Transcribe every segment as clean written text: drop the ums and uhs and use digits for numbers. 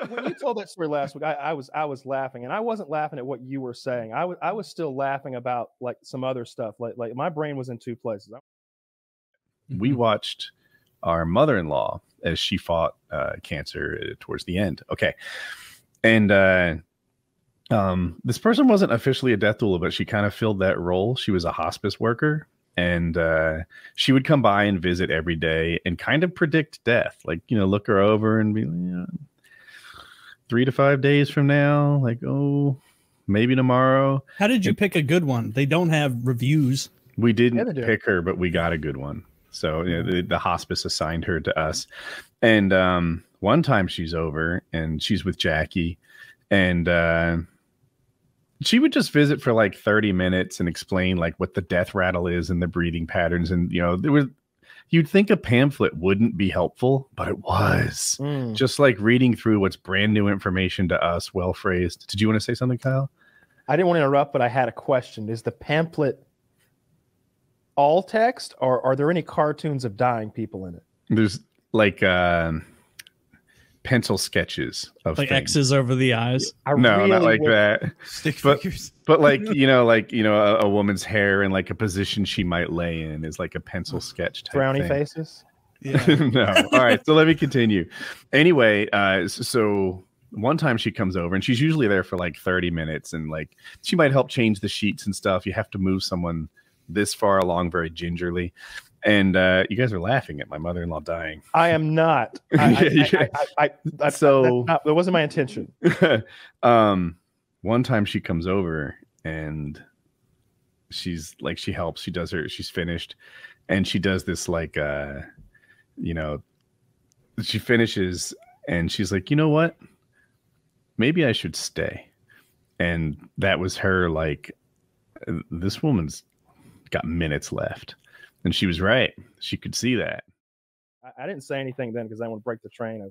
when you told that story last week, I was laughing, and I wasn't laughing at what you were saying. I was still laughing about like some other stuff. Like my brain was in two places. We watched our mother-in-law as she fought cancer towards the end. Okay. And this person wasn't officially a death doula, but she kind of filled that role. She was a hospice worker, and she would come by and visit every day and kind of predict death. Like, you know, look her over and be, you know, 3 to 5 days from now, like, oh, maybe tomorrow. How did you pick a good one? They don't have reviews. We didn't pick her, but we got a good one. So you know, the hospice assigned her to us. And one time she's over and she's with Jackie, and she would just visit for like 30 minutes and explain like what the death rattle is and the breathing patterns. And, you know, you'd think a pamphlet wouldn't be helpful, but it was. Just like reading through what's brand new information to us, well phrased. Did you want to say something, Kyle? I didn't want to interrupt, but I had a question. Is the pamphlet all text, or are there any cartoons of dying people in it? There's like pencil sketches of like things. X's over the eyes. No, really not like would. that. Stick But figures. but like a woman's hair and like a position she might lay in is like a pencil sketch type Brownie thing. faces. Yeah. No. All right. So let me continue. Anyway, so one time she comes over and she's usually there for like 30 minutes, and like she might help change the sheets and stuff. You have to move someone this far along very gingerly. And you guys are laughing at my mother-in-law dying. I am not. So that wasn't my intention. One time she comes over and she's like, she helps, she's finished, and she does this like she finishes and she's like, you know what, maybe I should stay. And that was her like, this woman's got minutes left. And she was right. She could see that. I didn't say anything then because I want to break the train of,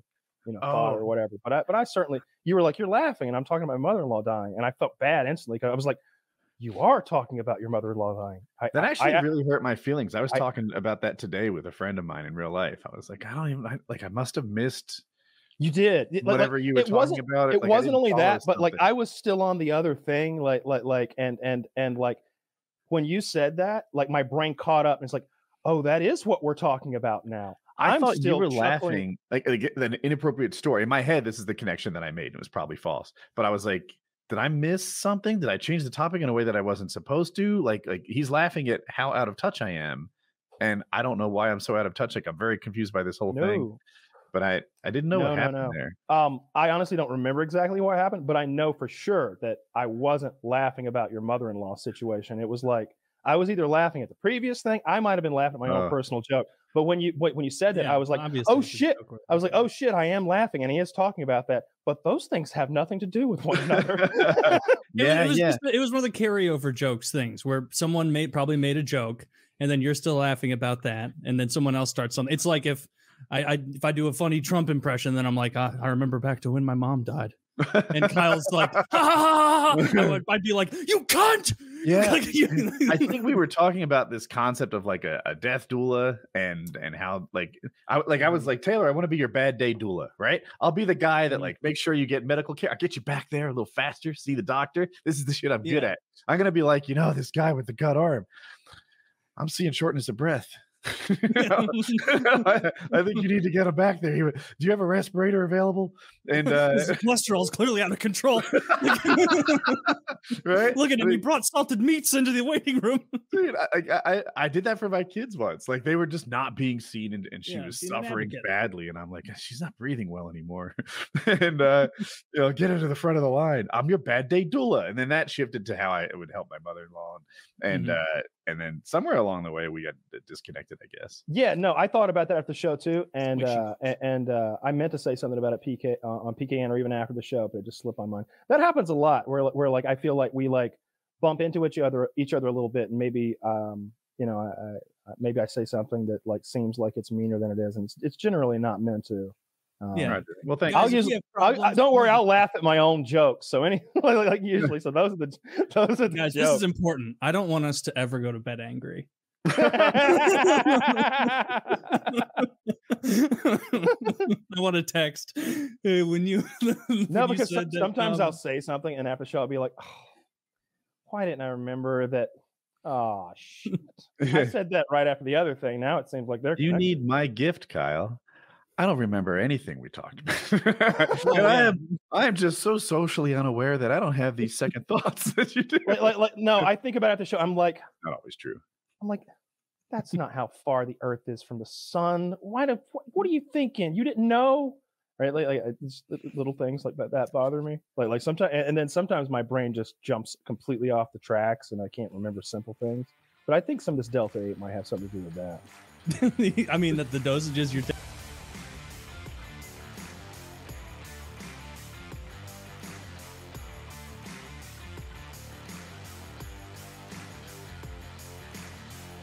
thought or whatever. But I certainly, you were like, you're laughing, and I'm talking about my mother-in-law dying, and I felt bad instantly because I was like, you are talking about your mother-in-law dying. That actually really hurt my feelings. I was talking about that today with a friend of mine in real life. I was like, I must have missed. You did whatever you were talking about. It wasn't only that, but like I was still on the other thing, and like when you said that, like my brain caught up and it's like, oh, that is what we're talking about now. I thought you were laughing like an inappropriate story. In my head, this is the connection that I made. It was probably false, but I was like, did I miss something? Did I change the topic in a way that I wasn't supposed to? Like he's laughing at how out of touch I am, and I don't know why I'm so out of touch. Like I'm very confused by this whole thing. But I didn't know what happened there. I honestly don't remember exactly what happened, but I know for sure that I wasn't laughing about your mother-in-law situation. It was like I was either laughing at the previous thing. I might have been laughing at my own personal joke. But when you said that, I was like, oh shit. I was like, oh shit, I am laughing, and he is talking about that. But those things have nothing to do with one another. It was one of the carryover jokes things where someone probably made a joke, and then you're still laughing about that, and then someone else starts something. It's like if I do a funny Trump impression, then I'm like, I remember back to when my mom died. And Kyle's like, ha, ha, ha, ha. I'd be like, you cunt. Yeah. I think we were talking about this concept of like a death doula and how I was like, Taylor, I want to be your bad day doula, right? I'll be the guy that like make sure you get medical care. I'll get you back there a little faster, see the doctor. This is the shit I'm good at. I'm gonna be like, this guy with the gut arm. I'm seeing shortness of breath. I think you need to get him back there. Do you have a respirator available? And his cholesterol's clearly out of control. Right? Look at him. He brought salted meats into the waiting room. Dude, I did that for my kids once. Like they were just not being seen, and she was suffering badly. And I'm like, she's not breathing well anymore. And get her to the front of the line. I'm your bad day doula. And then that shifted to how I would help my mother-in-law. And then somewhere along the way we got disconnected, I guess. Yeah, no, I thought about that after the show too, and I meant to say something about it on PKN or even after the show, but it just slipped my mind. That happens a lot, where like I feel like we like bump into each other a little bit, and maybe maybe I say something that like seems like it's meaner than it is, and it's generally not meant to. Well, thank you. Don't worry, I'll laugh at my own jokes. So like usually, so those are the guys. jokes. This is important. I don't want us to ever go to bed angry. I want to text when you. No, because you sometimes I'll say something, and after the show, I'll be like, oh, "Why didn't I remember that?" Oh shit! I said that right after the other thing. Now it seems like they're. You need my gift, Kyle. I don't remember anything we talked about. I am just so socially unaware that I don't have these second thoughts that you do. No, I think about it at the show. I'm like, not always true. I'm like, that's not how far the Earth is from the sun. What are you thinking? You didn't know, right? Like little things like that bother me. Like sometimes, and then sometimes my brain just jumps completely off the tracks, and I can't remember simple things. But I think some of this Delta 8 might have something to do with that. I mean, that the dosages you're taking.